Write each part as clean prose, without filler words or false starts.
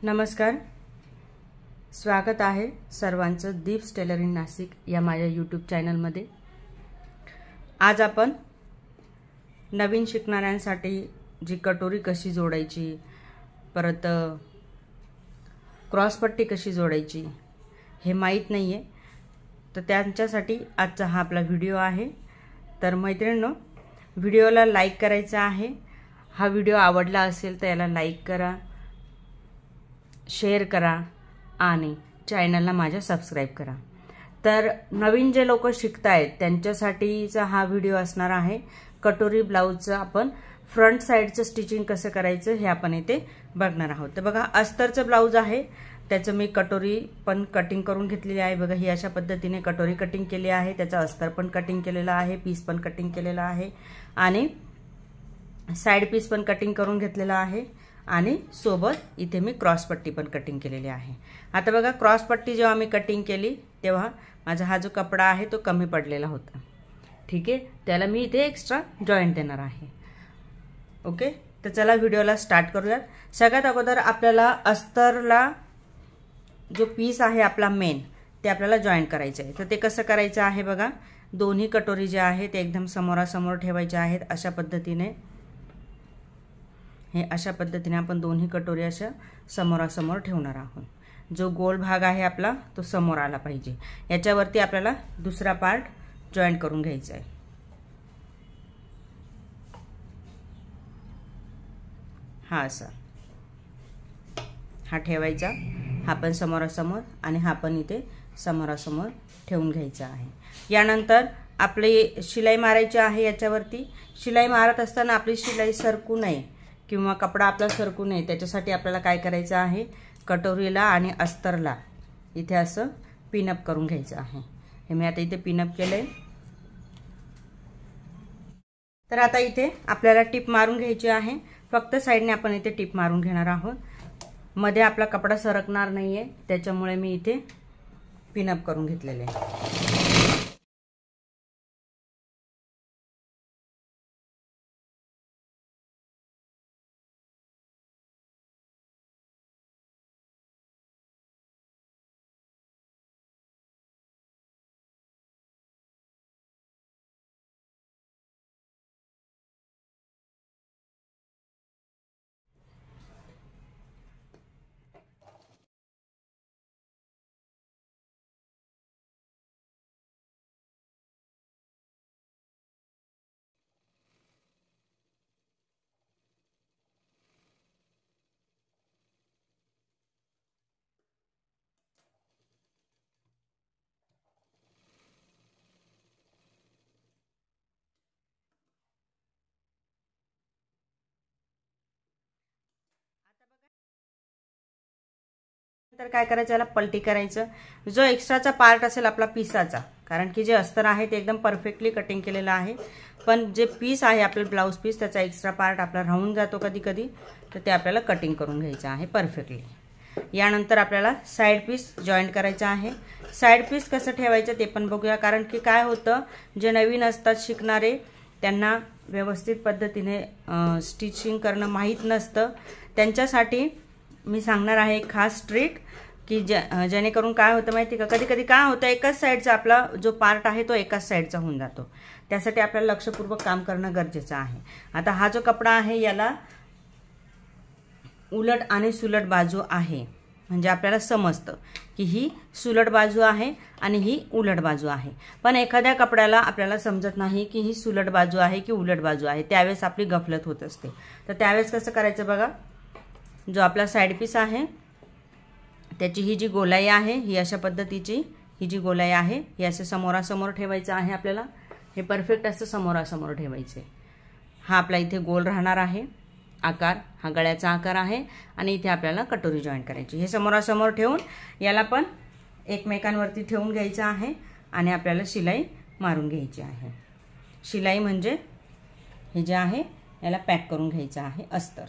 नमस्कार, स्वागत आहे सर्वांचं दीप्स टेलरिंग नाशिक या माझ्या यूट्यूब चॅनलमध्ये। आज आपण नवीन शिकणाऱ्यांसाठी जी कटोरी कशी जोडायची, परत क्रॉसपट्टी कशी जोडायची हे माहीत नाहीये, तर त्यांच्यासाठी आजचा हा आपला व्हिडिओ आहे। तर मैत्रिणींनो, व्हिडिओला लाईक करायचं आहे। हा व्हिडिओ आवडला असेल तर याला लाईक करा, शेअर करा आणि चॅनलला माझ्या सबस्क्राइब करा। तर नवीन जे लोक शिकतायत त्यांच्यासाठीचा हा व्हिडिओ असणार आहे। कटोरी ब्लाउजचं आपण फ्रंट साइडचं स्टिचिंग कसं करायचं हे आपण इथे बघणार आहोत। तर बघा, अस्तरचं ब्लाउज आहे, त्याचं मी कटोरी पण कटिंग करून घेतलेली आहे। बघा, ही अशा पद्धतीने कटोरी कटिंग केली आहे, त्याचा अस्तर पण कटिंग केलेला आहे, पीस पण कटिंग केलेला आहे आणि साइड पीस पण कटिंग करून घेतलेला आहे आणि सोबत इथे मी क्रॉस पट्टी पण कटिंग केलेली आहे। आता बघा, क्रॉस पट्टी जेव्हा मी कटिंग केली तेव्हा माझा हा जो कपडा आहे तो कमी पडलेला होता, ठीक आहे। त्याला मी इथे एक्स्ट्रा जॉइंट देणार आहे। ओके, तर चला व्हिडिओला स्टार्ट करूयात। सगळ्यात अगोदर आपल्याला अस्तरला जो पीस आहे आपला मेन ते आपल्याला जॉइंट करायचं आहे। तर ते कसं करायचं आहे बघा, दोन्ही कटोरी जे आहे ते एकदम समोरासमोर ठेवायचे आहेत। अशा पद्धतीने अशा पद्धतीने आपण दोन्ही कटोरी अशा समोरासमोर ठेवणार आहोत। जो गोल भाग आहे आपला तो समोर आला पाहिजे। याच्यावरती आपल्याला दुसरा पार्ट जॉइंट करून घ्यायचा आहे। हा असा हा ठेवायचा, हा पण समोरासमोर आणि हा पण इथे समोरासमोर ठेवून घ्यायचा आहे। यानंतर आपली शिलाई मारायची आहे। याच्यावरती शिलाई मारत असताना आपली शिलाई सरकू नये किंवा कपडा आपला सरकू नये, त्याच्यासाठी आपल्याला काय करायचं आहे, कटोरीला आणि अस्तरला इथे असं पिनअप करून घ्यायचं आहे। हे मी आता इथे पिनअप केलंय। तर आता इथे आपल्याला टिप मारून घ्यायची आहे। फक्त साइडने आपण इथे टिप मारून घेणार आहोत। मध्ये आपला कपडा सरकणार नाहीये, त्याच्यामुळे मी इथे पिनअप करून घेतलेले आहे। तर काय करायचं, याला पलटी करायचं। जो एक्स्ट्राचा पार्ट असेल आपला पिसाचा, कारण की जे अस्तर आहे ते एकदम परफेक्टली कटिंग केलेलं आहे, पण जे पीस आहे आपलं ब्लाउज पीस त्याचा एक्स्ट्रा पार्ट आपला राहून जातो कधी कधी, तर ते आपल्याला कटिंग करून घ्यायचं आहे परफेक्टली। यानंतर आपल्याला साइड पीस जॉईंट करायचं आहे। साइड पीस कसं ठेवायचं ते पण बघूया, कारण की काय होतं, जे नवीन असतात शिकणारे त्यांना व्यवस्थित पद्धतीने स्टिचिंग करणं माहीत नसतं। त्यांच्यासाठी मी सांगणार आहे एक खास ट्रिक, की जेणेकरून काय होतं माहिती का, कधी कधी काय होतं, एकाच साइडचा आपला जो पार्ट आहे तो एकाच साइडचा होऊन जातो। त्यासाठी आपल्याला लक्षपूर्वक काम करणं गरजेचं आहे। आता हा जो कपडा आहे याला उलट आणि सुलट बाजू आहे, म्हणजे आपल्याला समजतं की ही सुलट बाजू आहे आणि ही उलट बाजू आहे। पण एखाद्या कपड्याला आपल्याला समजत नाही की ही सुलट बाजू आहे की उलट बाजू आहे, त्यावेळेस आपली गफलत होत असते। तर त्यावेळेस कसं करायचं बघा, जो आपला साइड पीस आहे त्याची ही जी गोलाई आहे, ही अशा पद्धतीची ही जी गोलाई आहे ही असं समोरासमोर ठेवायचं आहे आपल्याला। हे परफेक्ट असं समोरासमोर ठेवायचे। हा आपला इथे गोल राहणार आहे आकार, हा गळ्याचा आकार आहे आणि इथे आपल्याला कटोरी जॉईंट करायची। हे समोरासमोर ठेवून याला पण एकमेकांवरती ठेवून घ्यायचं आहे आणि आपल्याला शिलाई मारून घ्यायची आहे। शिलाई म्हणजे हे जे आहे याला पॅक करून घ्यायचं आहे अस्तर।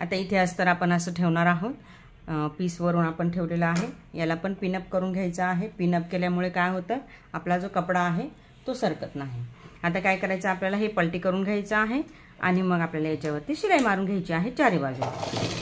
आता इथे अस्तर आपण असं ठेवणार आहोत। पीसवरून आपण ठेवलेला आहे, याला पण पिनअप करून घ्यायचा आहे। पिनअप केल्यामुळे काय होतं, आपला जो कपडा आहे तो सरकत नाही। आता काय करायचं, आपल्याला हे पलटी करून घ्यायचं आहे आणि मग आपल्याला याच्यावरती शिलाई मारून घ्यायची आहे चारी बाजूला।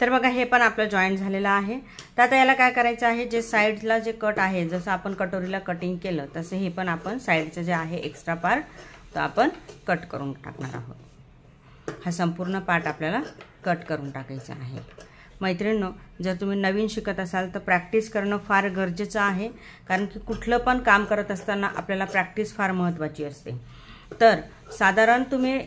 तर बघा हे पण आपलं जॉईंट झालेलं आहे। तर आता याला काय करायचं आहे, जे साइडला जे कट आहे, जसं आपण कटोरीला कटिंग केलं तसे हे पण आपण साइडचं जे आहे एक्स्ट्रा पार्ट तो आपण कट करून टाकणार आहोत। हा संपूर्ण पार्ट आपल्याला कट करून टाकायचा आहे। मैत्रिणींनो, जर तुम्ही नवीन शिकत असाल तर प्रॅक्टिस करणं फार गरजेचं आहे, कारण की कुठलं पण काम करत असताना आपल्याला प्रॅक्टिस फार महत्त्वाची असते। तर साधारण तुम्ही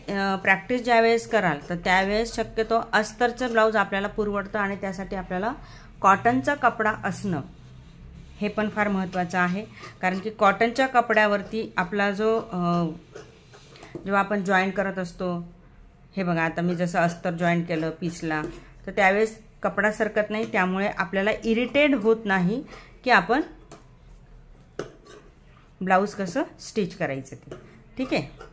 प्रॅक्टिस ज्यावेळेस कराल तर त्यावेळेस शक्यतो अस्तरचं ब्लाऊज आपल्याला पुरवडतं आणि त्यासाठी आपल्याला कॉटनचा कपडा असणं हे पण फार महत्त्वाचं आहे। कारण की कॉटनच्या कपड्यावरती आपला जो जेव्हा आपण जॉईंट करत असतो, हे बघा आता मी जसं अस्तर जॉईंट केलं पीसला, तर त्यावेळेस कपडा सरकत नाही, त्यामुळे आपल्याला इरिटेट होत नाही की आपण ब्लाऊज कसं स्टिच करायचं ते। ठीक आहे,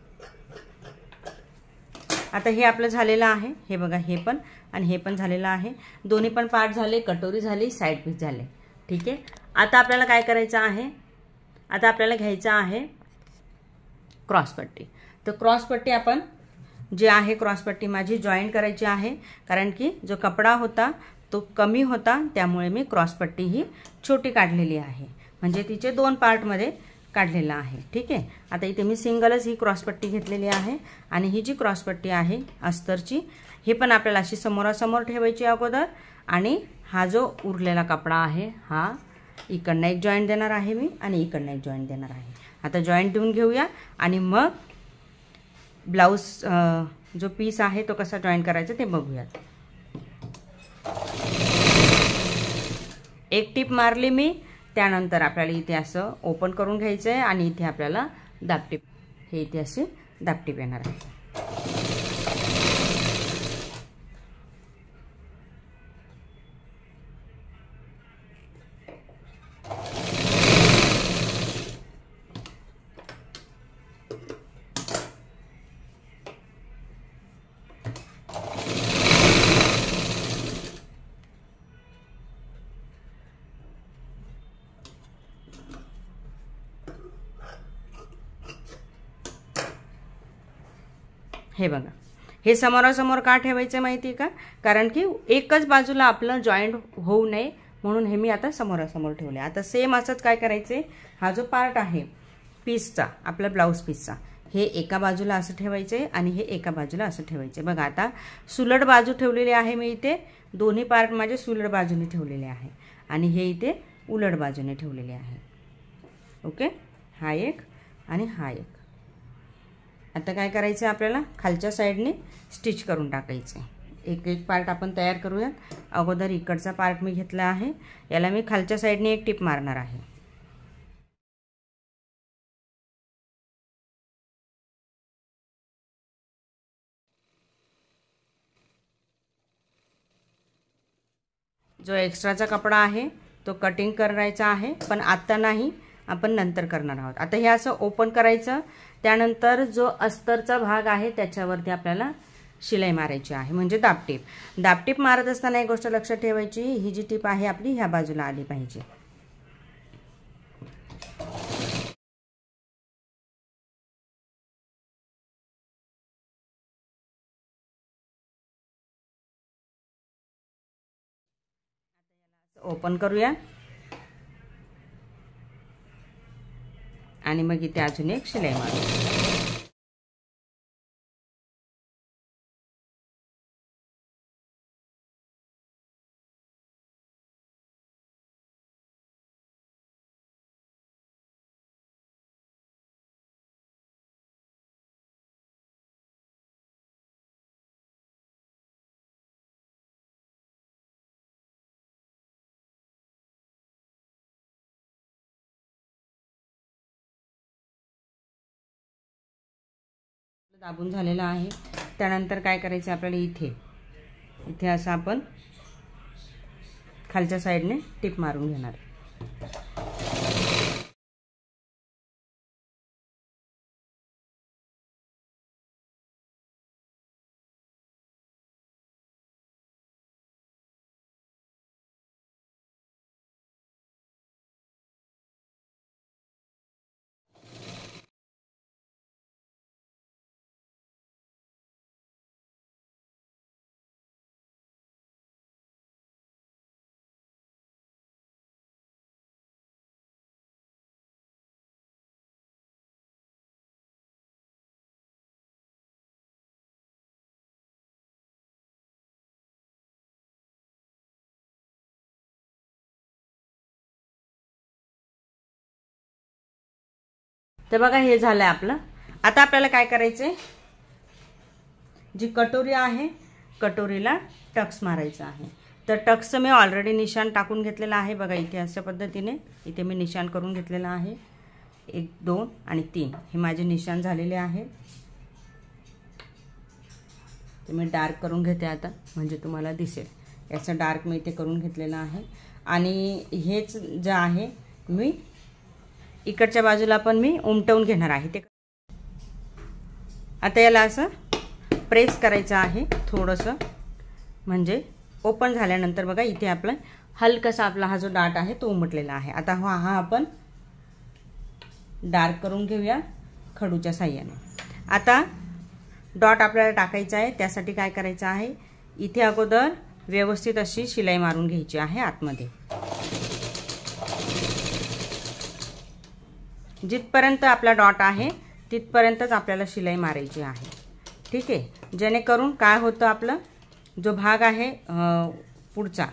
आता हे आपलं झालेलं आहे, हे बघा हे पण आणि हे पण झालेलं आहे। दोन्ही पण पार्ट झाले, कटोरी झाली, साइड पीस झाले। ठीक आहे, आता आपल्याला काय करायचं आहे, आता आपल्याला घ्यायचं आहे क्रॉसपट्टी। तर क्रॉसपट्टी आपण जे आहे क्रॉसपट्टी माझी जॉईंट करायची आहे, कारण की जो कपडा होता तो कमी होता, त्यामुळे मी क्रॉसपट्टी ही छोटी काढलेली आहे, म्हणजे तिचे दोन पार्टमध्ये काढलेला आहे। ठीक आहे, आता इथे मी सिंगलच ही क्रॉसपट्टी घेतलेली आहे आणि ही जी क्रॉसपट्टी आहे अस्तरची, हे पण आपल्याला अशी समोरासमोर ठेवायची अगोदर, आणि हा जो उरलेला कपडा आहे हा इकडनं एक जॉईंट देणार आहे मी आणि इकडनं एक जॉईंट देणार आहे। आता जॉईंट देऊन घेऊया आणि मग ब्लाऊज जो पीस आहे तो कसा जॉईंट करायचा ते बघूयात। एक टिप मारली मी, त्यानंतर आपल्याला इथे असं ओपन करून घ्यायचं आहे आणि इथे आपल्याला दाबटीप, हे इथे असे दाबटीप येणार आहे। हे बघा, हे समोरासमोर का ठेवायचं माहिती आहे का, कारण की एकच बाजूला आपलं जॉईंट होऊ नये म्हणून हे मी आता समोरासमोर ठेवले। आता सेम असंच काय करायचे, हा जो पार्ट आहे पीसचा, आपला ब्लाऊज पीसचा, हे एका बाजूला असं ठेवायचे आणि हे एका बाजूला असं ठेवायचे। बघा आता सुलट बाजू ठेवलेली आहे मी इथे, दोन्ही पार्ट माझे सुलट बाजूने ठेवलेले आहे आणि हे इथे उलट बाजूने ठेवलेले आहे। ओके, हा एक आणि हा एक। आता काय करायचं, आपल्याला खालच्या साईडने स्टिच करून टाकायचं। एक एक पार्ट आपण तयार करूया। अगोदर इकडचा पार्ट मी घेतला आहे, याला मी खालच्या साईडने एक टिप मारणार आहे। जो एक्स्ट्राचा कपडा आहे तो कटिंग करायचा आहे, पण आत्ता नाही, आपण नंतर करणार आहोत. आता हे असं ओपन करायचं. त्यानंतर जो अस्तरचा भाग आहे त्याच्यावरती आपल्याला शिलाई मारायची आहे, म्हणजे दाबटीप. दाबटीप मारत असताना एक गोष्ट लक्षात ठेवायची, ही जी टीप आहे आपली ह्या बाजूला आली पाहिजे. ओपन करूया आणि मग इथे अजून एक शिलाई मारू. दाबून झालेला आहे. त्यानंतर काय करायचं आपल्याला, इथे असं आपण खालच्या साईडने टिप मारून घेणार. तर बघा हे झालंय आपलं. आता आपल्याला काय करायचंय, जी कटोरी आहे कटोरीला टक्स मारायचा आहे. तर टक्सचं मी ऑलरेडी निशाण टाकून घेतलेलं आहे. बघा इथे अशा पद्धतीने इथे मी निशाण करून घेतलेलं आहे. 1 2 आणि 3 हे माझे निशाण झालेले आहे. ते मी डार्क करून घेते आता, म्हणजे तुम्हाला दिसेल. याचं डार्क मी इथे करून घेतलेलं आहे. आणि हेच जे आहे मी इकडच्या बाजूला पण मी उमटवून घेणार आहे. ते आता याला असं प्रेस करायचं आहे थोडंसं, म्हणजे ओपन झाल्यानंतर बघा इथे आपला हलकासा आपला हा जो डाट आहे तो उमटलेला आहे. आता हा आपण डार्क करून घेऊया खडूच्या साह्याने. आता डॉट आपल्याला टाकायचा आहे. त्यासाठी काय करायचं आहे, इथे अगोदर व्यवस्थित अशी शिलाई मारून घ्यायची आहे आतमध्ये. जिथपर्यंत आपला डॉट आहे तिथपर्यंतच आपल्याला शिलाई मारायची आहे. ठीक आहे, जेणेकरून काय होतं, आपलं जो भाग आहे पुढचा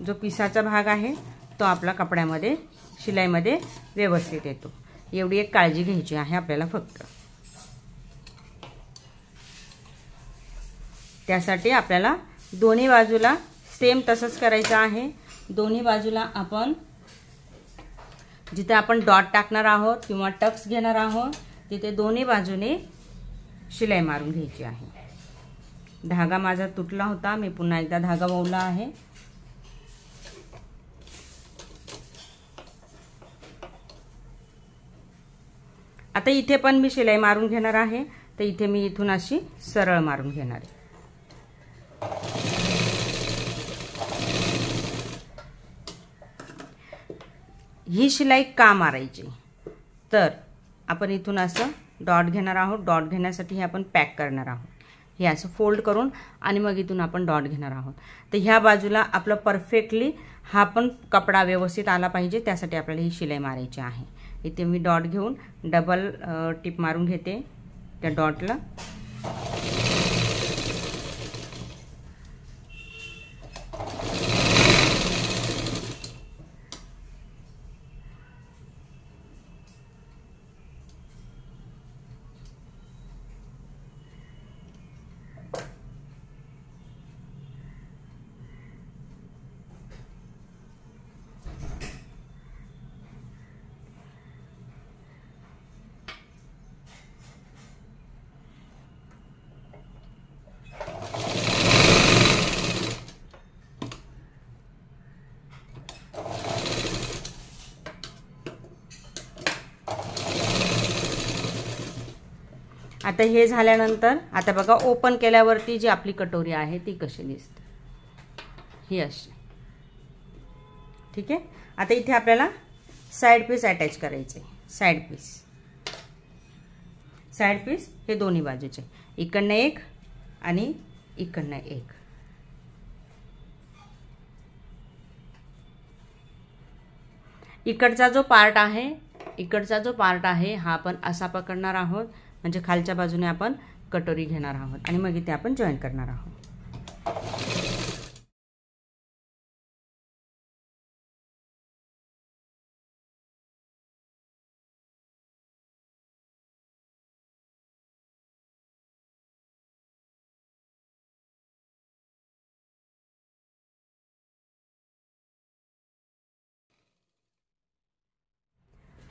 जो पिसाचा भाग आहे तो आपला कपड्यामध्ये शिलाईमध्ये व्यवस्थित येतो. एवढी एक काळजी घ्यायची आहे आपल्याला फक्त. त्यासाठी आपल्याला दोन्ही बाजूला सेम तसंच करायचं आहे. दोन्ही बाजूला आपण जिथे आपण डॉट टाकणार आहोत किंवा टक्स घेणार आहोत तिथे दोन्ही बाजूने शिलाई मारून घ्यायची आहे. धागा माझा तुटला होता, मी पुन्हा एकदा धागा वळला आहे. आता इथे पण मी शिलाई मारून घेणार आहे. तर इथे मी इथून अशी सरळ मारून घेणार आहे. ही शिलाई का मारायची, तर आपण इथून असं डॉट घेणार आहोत. डॉट घेण्यासाठी हे आपण पॅक करणार आहोत. हे असं फोल्ड करून आणि मग इथून आपण डॉट घेणार आहोत. तर ह्या बाजूला आपलं परफेक्टली हा पण कपडा व्यवस्थित आला पाहिजे, त्यासाठी आपल्याला ही शिलाई मारायची आहे. इथे मी डॉट घेऊन डबल टिप मारून घेते त्या डॉटला. आता हे झाल्यानंतर आता बघा ओपन केल्यावरती जी आपली कटोरी आहे ती कशी दिसते, ही अशी. ठीक आहे. आता इथे आपल्याला साइड पीस अटॅच करायचे. साइड पीस हे दोन्ही बाजूचे, इकडनं एक आणि इकडनं एक. इकडचा जो पार्ट आहे हा आपण असा पकडणार आहोत, म्हणजे खालच्या बाजूने आपण कटोरी घेणार आहोत आणि मग इथे आपण जॉईन करणार आहोत.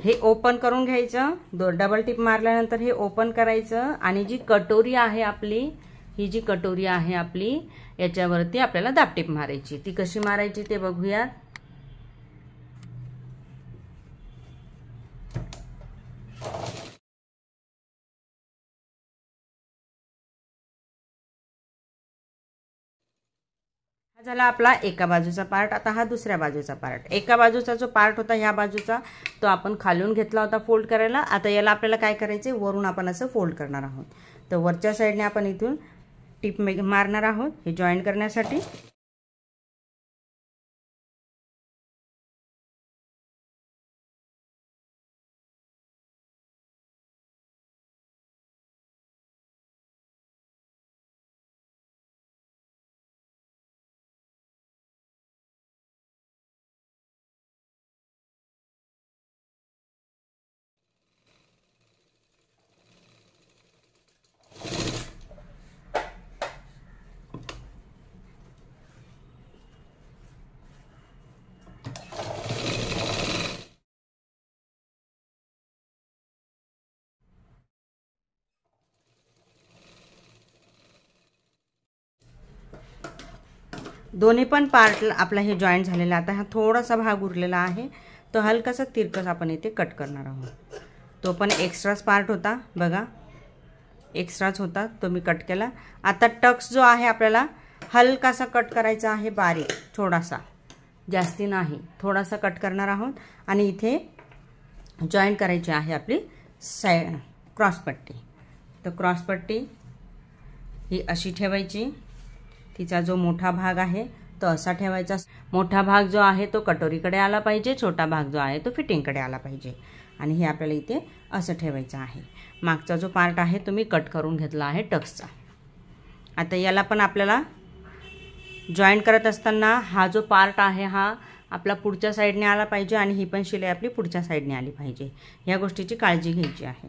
हे ओपन करून घ्यायचं. डबल टिप मारल्यानंतर हे ओपन करायचं आणि जी कटोरी आहे आपली, ही जी कटोरी आहे आपली, याच्यावरती आपल्याला दाबटीप मारायची. ती कशी मारायची ते बघूयात. हा झाला आपला एका बाजूचा पार्ट. आता हा दुसऱ्या बाजूचा पार्ट. एका बाजूचा जो पार्ट होता ह्या बाजूचा, तो आपण खालून घेतला होता फोल्ड करायला. आता याला आपल्याला काय करायचे, वरून आपण असं फोल्ड करणार आहोत. तर वरच्या साईडने आपण इथून टिप मारणार आहोत हे जॉईन करण्यासाठी. दोन्ही पण पार्ट आपला हे जॉईंट झालेला. आता हा थोडासा भाग उरलेला आहे, तो हलकासा तिरकस आपण इथे कट करणार आहोत. तो पण एक्स्ट्राच पार्ट होता बघा, एक्स्ट्राच होता, तो मी कट केला. आता टक्स जो आहे आपल्याला हलकासा कट करायचा आहे, बारीक थोडासा, जास्ती नाही, थोडासा कट करणार आहोत. आणि इथे जॉईंट करायची आहे आपली साईड क्रॉसपट्टी. तर क्रॉसपट्टी ही अशी ठेवायची. तिचा जो मोठा भाग आहे तो असा ठेवायचा. मोठा भाग जो आहे तो कटोरीकडे आला पाहिजे, छोटा भाग जो आहे तो फिटिंगकडे आला पाहिजे. आणि हे आपल्याला इथे असं ठेवायचं आहे. मागचा जो पार्ट आहे तो मी कट करून घेतला आहे टक्सचा. आता याला पण आपल्याला जॉईंट करत असताना हा जो पार्ट आहे हा आपला पुढच्या साईडने आला पाहिजे आणि ही पण शिलाई आपली पुढच्या साईडने आली पाहिजे. ह्या गोष्टीची काळजी घ्यायची आहे.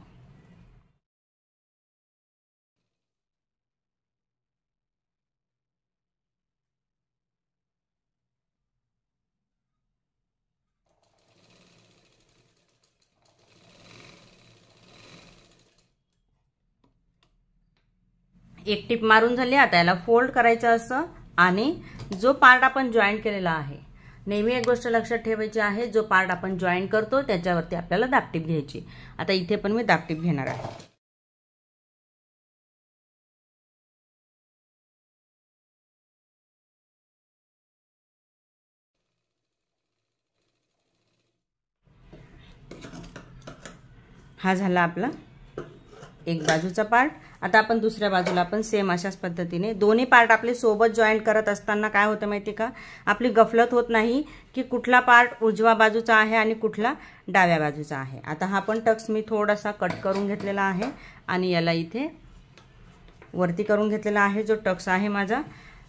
एक टिप मारून झाली. आता याला फोल्ड करायचं असं. आणि जो पार्ट आपण जॉईंट केलेला आहे, नेहमी एक गोष्ट लक्षात ठेवायची आहे, जो पार्ट आपण जॉईंट करतो त्याच्यावरती आपल्याला दाबटीप घ्यायची. आता इथे पण मी दाबटीप घेणार आहे. हा झाला आपला एक बाजूचा पार्ट. आता आपण दुसऱ्या बाजूला पण सेम अशाच पद्धतीने दोन्ही पार्ट आपले सोबत जॉईंट करत असताना काय होतं माहिती का, आपली गफलत होत नाही की कुठला पार्ट उजव्या बाजूचा आहे आणि कुठला डाव्या बाजूचा आहे. आता हा पण टक्स मी थोडासा कट करून घेतलेला आहे आणि याला इथे वरती करून घेतलेला आहे जो टक्स आहे माझा.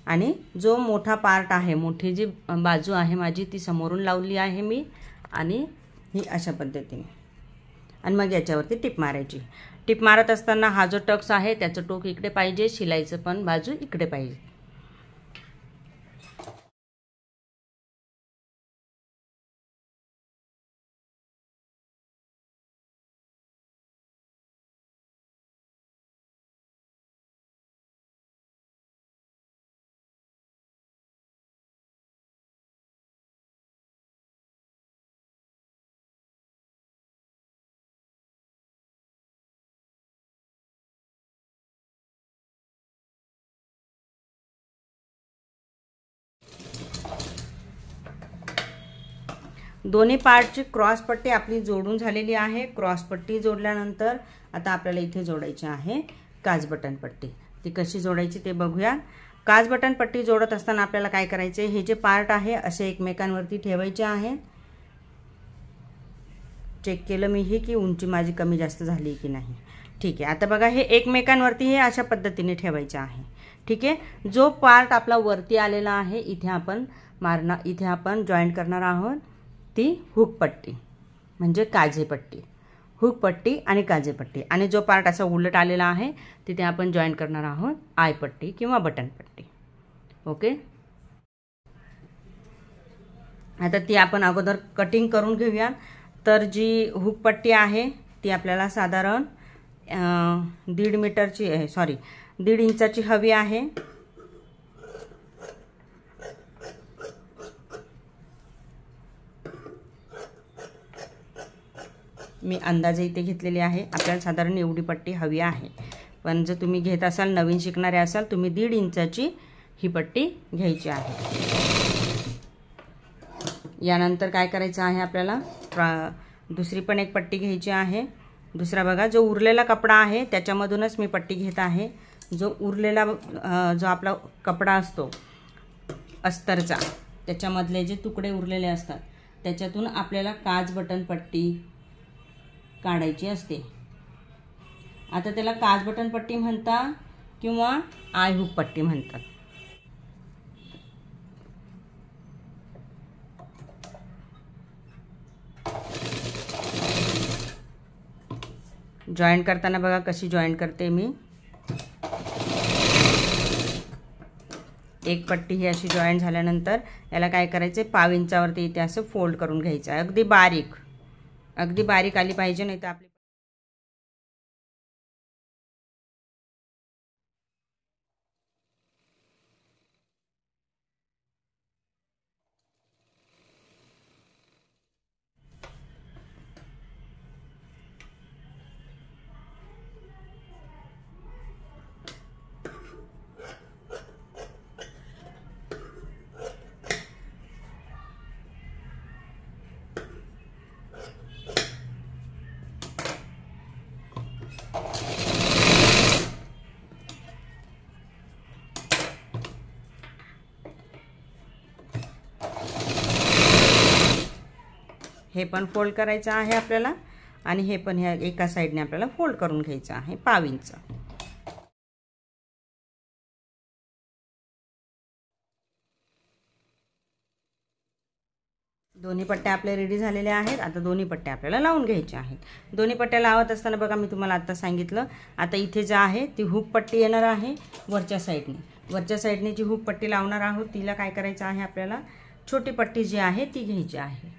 आणि जो मोठा पार्ट आहे, मोठी जी बाजू आहे माझी, ती समोरून लावली आहे मी. आणि ही अशा पद्धतीने. आणि मग याच्यावरती टिप मारायची. टिप मारत असताना हा जो टक्स आहे त्याचं टोक इकडे पाहिजे, शिलाईचं पण बाजू इकडे पाहिजे. दोन्ही पार्टची क्रॉस पट्टी आपली जोडून झालेली आहे। क्रॉस पट्टी जोडल्यानंतर आता आपल्याला इथे जोडायची आहे काज बटन पट्टी। ती कशी जोडायची ते बघूया। काज बटन पट्टी जोडत असताना आपल्याला काय करायचे, हे जे पार्ट आहे असे एकमेकांवरती ठेवायचे आहेत। चेक केलं मी हे की उंची माझी कमी जास्त झाली की नाही। ठीक आहे, आता बघा हे एकमेकांवरती हे अशा पद्धतीने ठेवायचे आहे। ठीक आहे, जो पार्ट आपला वरती आलेला आहे इथे आपण जॉईंट करणार आहोत ती हुक पट्टी म्हणजे काजे पट्टी। हुक पट्टी आणि काजे पट्टी, आणि जो पार्ट असा उलट आलेला आहे तिथे आपण जॉईंट करणार आहोत आय पट्टी किंवा बटन पट्टी। ओके, आता ती आपण अगोदर कटिंग करून घेऊया। तर जी हुक पट्टी आहे ती आपल्याला साधारण 1.5 इंचाची हवी आहे। मी अंदाजे इथे घेतलेली आहे। आपल्याला साधारण एवढी पट्टी हवी आहे, पण जर तुम्ही घेत असाल, नवीन शिकणारे असाल, तुम्ही 1.5 इंचाची ही पट्टी घ्यायची आहे। यानंतर काय करायचं आहे, आपल्याला दुसरी पण एक पट्टी घ्यायची आहे। दुसरा बघा, जो उरलेला कपडा आहे त्याच्यामधूनच मी पट्टी घेत आहे। जो उरलेला जो आपला कपडा असतो अस्तरचा, त्याच्यामधले जे तुकडे उरलेले असतात त्याच्यातून आपल्याला काज बटन पट्टी काढायची असते। आता त्याला काज बटन पट्टी म्हणतात किंवा आय हुक पट्टी म्हणतात। जॉईंट करताना बघा कशी जॉईंट करते मी। एक पट्टी ही अशी जॉईंट झाल्यानंतर याला काय करायचे, 1/2 इंचावरती इथे असं फोल्ड करून घ्यायचं आहे। अगदी बारीक आली पाहिजे, नाही तर आपली हे पण फोल्ड करायचं आहे आपल्याला, आणि हे पण ह्या एका साइडने आपल्याला फोल्ड करून घ्यायचं आहे 1/2 इंच। दोन्ही पट्ट्या आपल्या रेडी झालेल्या आहेत। आता दोन्ही पट्ट्या आपल्याला लावून घ्यायच्या आहेत। दोन्ही पट्ट्या लावत असताना बघा मी तुम्हाला आता सांगितलं, आता इथे जे आहे ती हुक पट्टी येणार आहे वरच्या साइडने जी हुक पट्टी लावणार आहोत तिला काय करायचं आहे, आपल्याला छोटी पट्टी जी आहे ती घ्यायची आहे।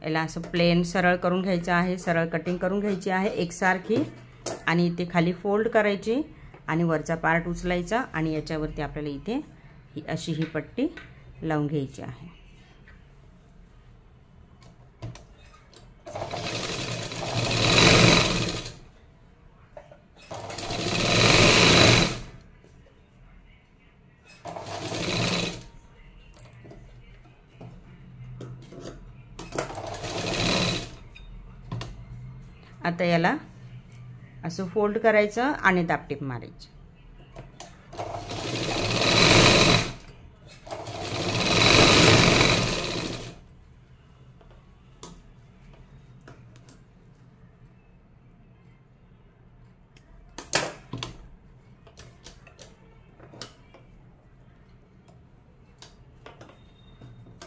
याला असं प्लेन सरळ करून घ्यायचं आहे, सरळ कटिंग करून घ्यायची आहे एकसारखी, आणि इथे खाली फोल्ड करायची आणि वरचा पार्ट उचलायचा आणि याच्यावरती आपल्याला इथे अशी ही पट्टी लावून घ्यायची आहे। आता याला असं फोल्ड करायचं आणि दाबटीप मारायची।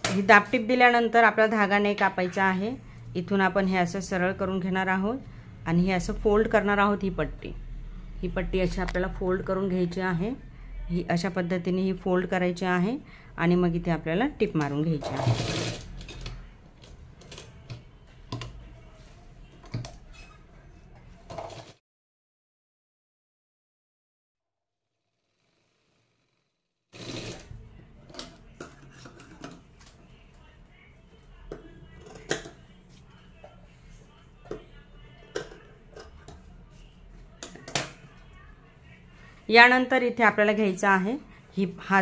ही दाबटीप दिल्यानंतर आपला धागा नाही कापायचा आहे। इथून आपण हे असं सरळ करून घेणार आहोत आणि हे असं फोल्ड करणार आहोत। ही पट्टी अशी आपल्याला फोल्ड करून घ्यायची आहे। ही अशा पद्धतीने ही फोल्ड करायची आहे आणि मग इथे आपल्याला टिप मारून घ्यायची आहे। यानंतर इथे आपल्याला घ्यायचा आहे हा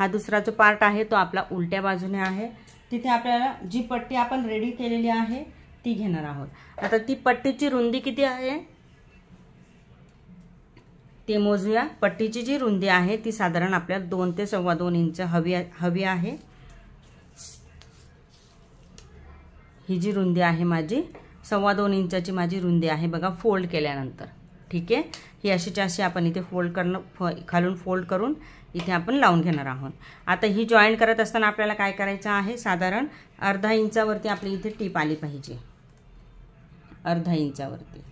दुसरा जो पार्ट आहे तो आपला उलट्या बाजूने आहे। तिथे आपल्याला जी पट्टी आपण रेडी केलेली आहे ती घेणार आहोत। आता ती पट्टीची रुंदी किती आहे ते मोजूया। पट्टीची जी रुंदी आहे ती साधारण आपल्याला 2 ते 2.25 इंच हवी आहे। ही जी रुंदी आहे माझी 2.25 इंचाची माझी रुंदी आहे बघा, फोल्ड केल्यानंतर। ठीक आहे, ही अशीची अशी आपण इथे खालून फोल्ड करून इथे आपण लावून घेणार आहोत। आता ही जॉईंट करत असताना आपल्याला काय करायचं आहे, साधारण अर्धा इंचावरती आपली इथे टीप आली पाहिजे, अर्धा इंचावरती।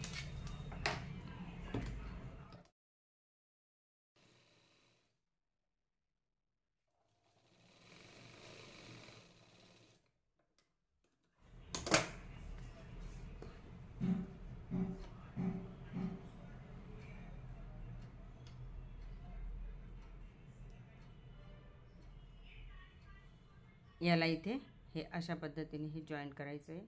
याला इथे हे अशा पद्धतीने हे जॉईंट करायचं आहे।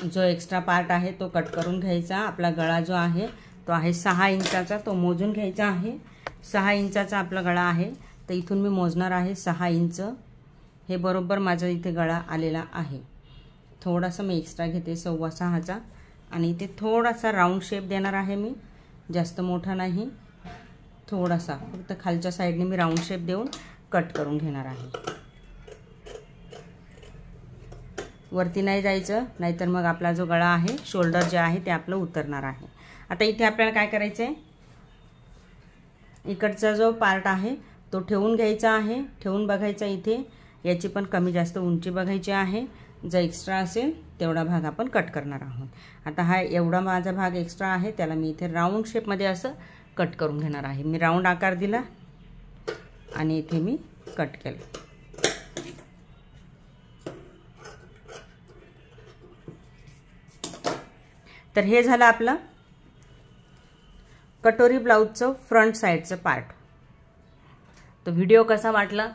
जो एक्स्ट्रा पार्ट आहे तो कट करून घ्यायचा। आपला गळा जो आहे तो आहे 6 इंचाचा, तो मोजून घ्यायचा आहे। 6 इंचाचा आपला गळा आहे, तर इथून मी मोजणार आहे 6 इंच। हे बरोबर माझा इथे गळा आलेला आहे। थोडासा मी एक्स्ट्रा घेते 6.25चा आणि इथे थोडासा राऊंड शेप देणार आहे मी, जास्त मोठा नाही, थोडासा फक्त खालच्या साईडने मी राऊंड शेप देऊन कट करून घेणार आहे। वरती नाही जायचं, नाहीतर मग आपला जो गळा आहे, शोल्डर जे आहे ते आपलं उतरणार आहे। आता इथे आपल्याला काय करायचं आहे, इकडचा जो पार्ट आहे तो ठेवून घ्यायचा आहे, ठेवून बघायचा इथे, याची पण कमी जास्त उंची बघायची आहे। जो एक्स्ट्रा असेल तेवढा भाग आपण कट करणार आहोत। आता हा एवढा माझा भाग एक्स्ट्रा आहे, त्याला मी इथे राऊंड शेपमध्ये असं कट करून घेणार आहे। मी राऊंड आकार दिला आणि इथे मी कट केलं। तर हे झालं आपलं कटोरी ब्लाउजचं फ्रंट साइडचं पार्ट। तो व्हिडिओ कसा वाटला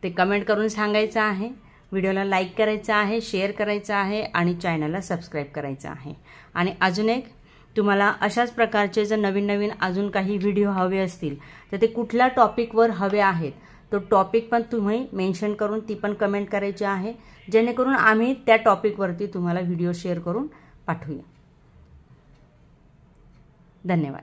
ते कमेंट करून सांगायचं आहे। व्हिडिओला लाईक करायचं आहे, शेअर करायचं आहे आणि चॅनलला सबस्क्राईब करायचं आहे। आणि अजून एक, तुम्हाला अशाच प्रकारचे जर नवीन अजून काही व्हिडिओ हवे असतील तर ते कुठल्या टॉपिकवर हवे आहेत तो टॉपिक पण तुम्ही मेन्शन करून ती पण कमेंट करायची आहे, जेणेकरून आम्ही त्या टॉपिकवरती तुम्हाला व्हिडिओ शेअर करून पाठवूया। धन्यवाद।